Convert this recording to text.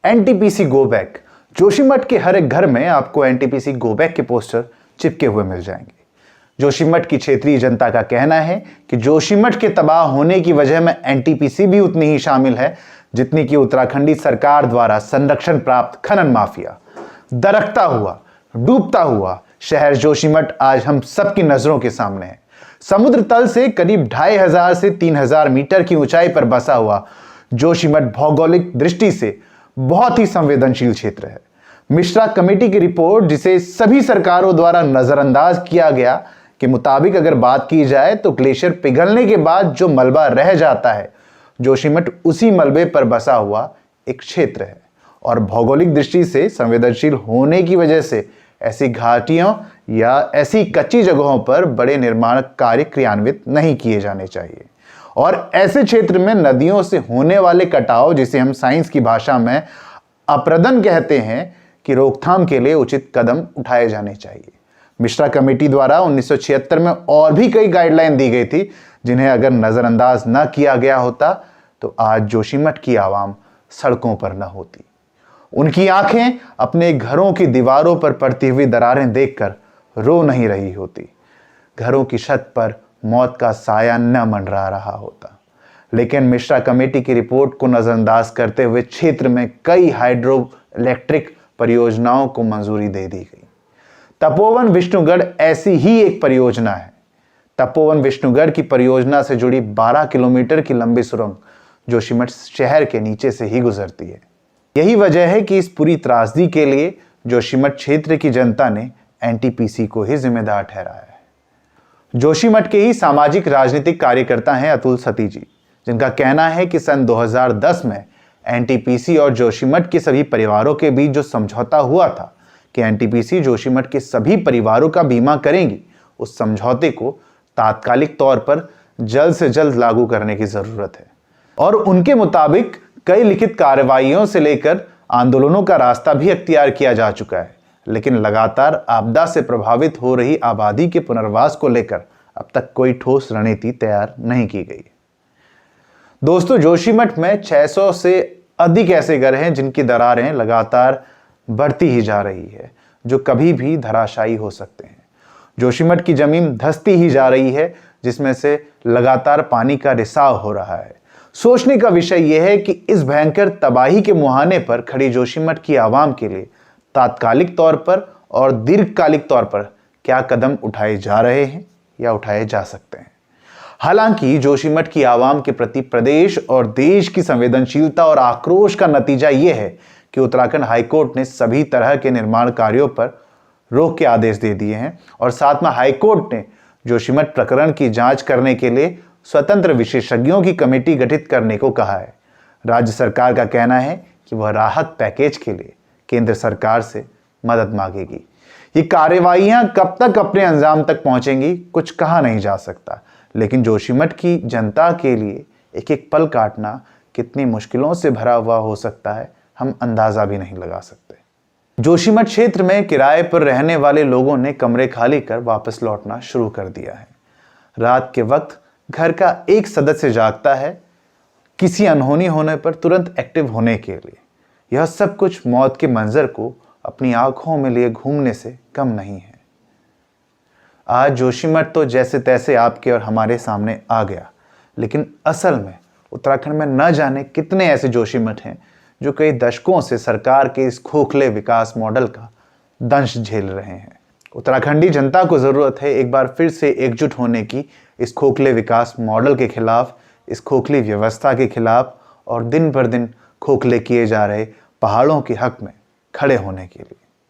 NTPC go back. Joshimath के हर एक घर में आपको एनटीपीसी गो बैक के पोस्टर चिपके हुए मिल जाएंगे। जोशीमठ की क्षेत्रीय जनता का कहना है कि जोशीमठ के तबाह होने की वजह में एनटीपीसी भी उतनी ही शामिल है जितनी कि उत्तराखंडी सरकार द्वारा संरक्षण प्राप्त खनन माफिया। दरकता हुआ, डूबता हुआ शहर जोशीमठ आज हम सबकी नजरों के सामने है। समुद्र तल से करीब 2500 से 3000 मीटर की ऊंचाई पर बसा हुआ जोशीमठ भौगोलिक दृष्टि से बहुत ही संवेदनशील क्षेत्र है। मिश्रा कमेटी की रिपोर्ट, जिसे सभी सरकारों द्वारा नजरअंदाज किया गया, के मुताबिक अगर बात की जाए तो ग्लेशियर पिघलने के बाद जो मलबा रह जाता है, जोशीमठ उसी मलबे पर बसा हुआ एक क्षेत्र है और भौगोलिक दृष्टि से संवेदनशील होने की वजह से ऐसी घाटियों या ऐसी कच्ची जगहों पर बड़े निर्माण कार्य क्रियान्वित नहीं किए जाने चाहिए और ऐसे क्षेत्र में नदियों से होने वाले कटाव, जिसे हम साइंस की भाषा में अपरदन कहते हैं, कि रोकथाम के लिए उचित कदम उठाए जाने चाहिए। मिश्रा कमेटी द्वारा 1976 में और भी कई गाइडलाइन दी गई थी जिन्हें अगर नजरअंदाज न किया गया होता तो आज जोशीमठ की आवाम सड़कों पर न होती। उनकी आंखें अपने घरों की दीवारों पर पड़ती हुई दरारें देखकर रो नहीं रही होती। घरों की छत पर मौत का साया न मंडरा रहा होता। लेकिन मिश्रा कमेटी की रिपोर्ट को नजरअंदाज करते हुए क्षेत्र में कई हाइड्रो इलेक्ट्रिक परियोजनाओं को मंजूरी दे दी गई। तपोवन विष्णुगढ़ ऐसी ही एक परियोजना है। तपोवन विष्णुगढ़ की परियोजना से जुड़ी 12 किलोमीटर की लंबी सुरंग जोशीमठ शहर के नीचे से ही गुजरती है। यही वजह है कि इस पूरी त्रासदी के लिए जोशीमठ क्षेत्र की जनता ने एनटीपीसी को ही जिम्मेदार ठहराया है। जोशीमठ के ही सामाजिक राजनीतिक कार्यकर्ता हैं अतुल सती जी, जिनका कहना है कि सन 2010 में एनटीपीसी और जोशीमठ के सभी परिवारों के बीच जो समझौता हुआ था कि एनटीपीसी जोशीमठ के सभी परिवारों का बीमा करेंगी, उस समझौते को तात्कालिक तौर पर जल्द से जल्द लागू करने की जरूरत है और उनके मुताबिक कई लिखित कार्रवाइयों से लेकर आंदोलनों का रास्ता भी अख्तियार किया जा चुका है, लेकिन लगातार आपदा से प्रभावित हो रही आबादी के पुनर्वास को लेकर अब तक कोई ठोस रणनीति तैयार नहीं की गई। दोस्तों, जोशीमठ में 600 से अधिक ऐसे घर हैं जिनकी दरारें लगातार बढ़ती ही जा रही है, जो कभी भी धराशायी हो सकते हैं। जोशीमठ की जमीन धंसती ही जा रही है, जिसमें से लगातार पानी का रिसाव हो रहा है। सोचने का विषय यह है कि इस भयंकर तबाही के मुहाने पर खड़ी जोशीमठ की आवाम के लिए तात्कालिक तौर पर और दीर्घकालिक तौर पर क्या कदम उठाए जा रहे हैं या उठाए जा सकते हैं। हालांकि जोशीमठ की आवाम के प्रति प्रदेश और देश की संवेदनशीलता और आक्रोश का नतीजा यह है कि उत्तराखंड हाईकोर्ट ने सभी तरह के निर्माण कार्यों पर रोक के आदेश दे दिए हैं और साथ में हाईकोर्ट ने जोशीमठ प्रकरण की जांच करने के लिए स्वतंत्र विशेषज्ञों की कमेटी गठित करने को कहा है। राज्य सरकार का कहना है कि वह राहत पैकेज के लिए केंद्र सरकार से मदद मांगेगी। ये कार्रवाइयां कब तक अपने अंजाम तक पहुंचेंगी कुछ कहा नहीं जा सकता, लेकिन जोशीमठ की जनता के लिए एक एक पल काटना कितनी मुश्किलों से भरा हुआ हो सकता है, हम अंदाजा भी नहीं लगा सकते। जोशीमठ क्षेत्र में किराए पर रहने वाले लोगों ने कमरे खाली कर वापस लौटना शुरू कर दिया है। रात के वक्त घर का एक सदस्य जागता है किसी अनहोनी होने पर तुरंत एक्टिव होने के लिए। यह सब कुछ मौत के मंजर को अपनी आंखों में लिए घूमने से कम नहीं है। आज जोशीमठ तो जैसे तैसे आपके और हमारे सामने आ गया, लेकिन असल में उत्तराखंड में न जाने कितने ऐसे जोशीमठ हैं जो कई दशकों से सरकार के इस खोखले विकास मॉडल का दंश झेल रहे हैं। उत्तराखंडी जनता को जरूरत है एक बार फिर से एकजुट होने की, इस खोखले विकास मॉडल के खिलाफ, इस खोखली व्यवस्था के खिलाफ और दिन पर दिन खोखले किए जा रहे पहाड़ों के हक में खड़े होने के लिए।